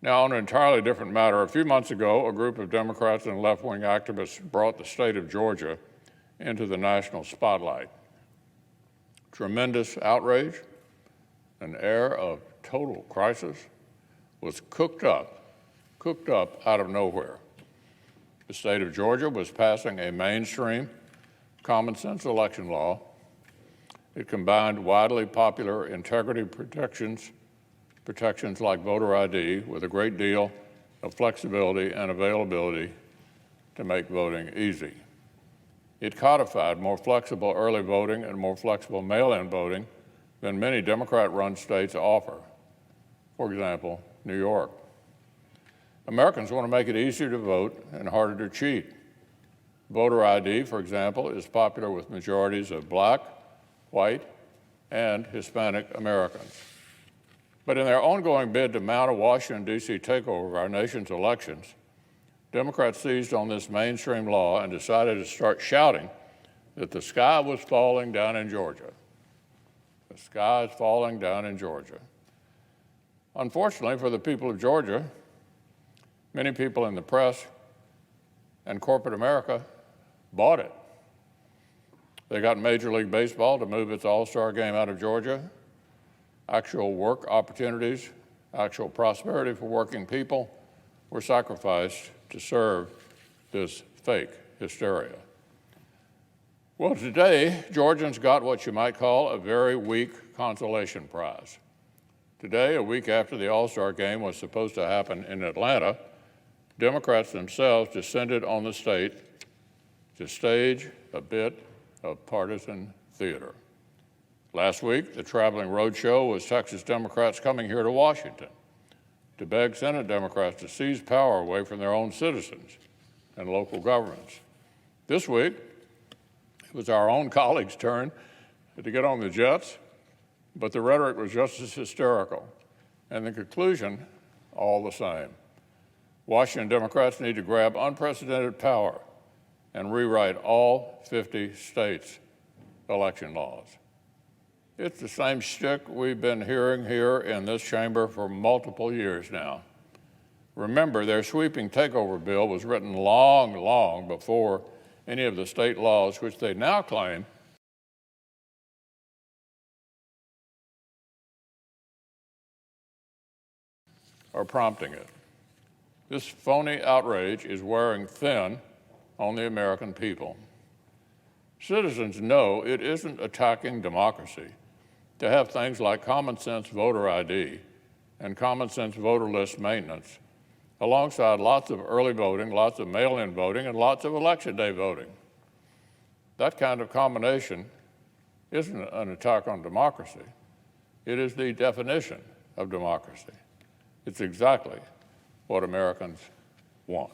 Now, on an entirely different matter, a few months ago, a group of Democrats and left-wing activists brought the state of Georgia into the national spotlight. Tremendous outrage, an air of total crisis was cooked up out of nowhere. The state of Georgia was passing a mainstream, common-sense election law. It combined widely popular integrity protections like voter ID with a great deal of flexibility and availability to make voting easy. It codified more flexible early voting and more flexible mail-in voting than many Democrat-run states offer. For example, New York. Americans want to make it easier to vote and harder to cheat. Voter ID, for example, is popular with majorities of Black, white, and Hispanic Americans. But in their ongoing bid to mount a Washington, D.C. takeover of our nation's elections, Democrats seized on this mainstream law and decided to start shouting that the sky was falling down in Georgia. The sky is falling down in Georgia. Unfortunately for the people of Georgia, many people in the press and corporate America bought it. They got Major League Baseball to move its All-Star game out of Georgia. Actual work opportunities, actual prosperity for working people were sacrificed to serve this fake hysteria. Well, today, Georgians got what you might call a very weak consolation prize. Today, a week after the All-Star game was supposed to happen in Atlanta, Democrats themselves descended on the state to stage a bit of partisan theater. Last week, the traveling roadshow was Texas Democrats coming here to Washington to beg Senate Democrats to seize power away from their own citizens and local governments. This week, it was our own colleagues' turn to get on the jets, but the rhetoric was just as hysterical, and the conclusion, all the same. Washington Democrats need to grab unprecedented power and rewrite all 50 states' election laws. It's the same shtick we've been hearing here in this chamber for multiple years now. Remember, their sweeping takeover bill was written long before any of the state laws, which they now claim are prompting it. This phony outrage is wearing thin on the American people. Citizens know it isn't attacking democracy to have things like common sense voter ID and common sense voter list maintenance, alongside lots of early voting, lots of mail-in voting, and lots of election day voting. That kind of combination isn't an attack on democracy. It is the definition of democracy. It's exactly what Americans want.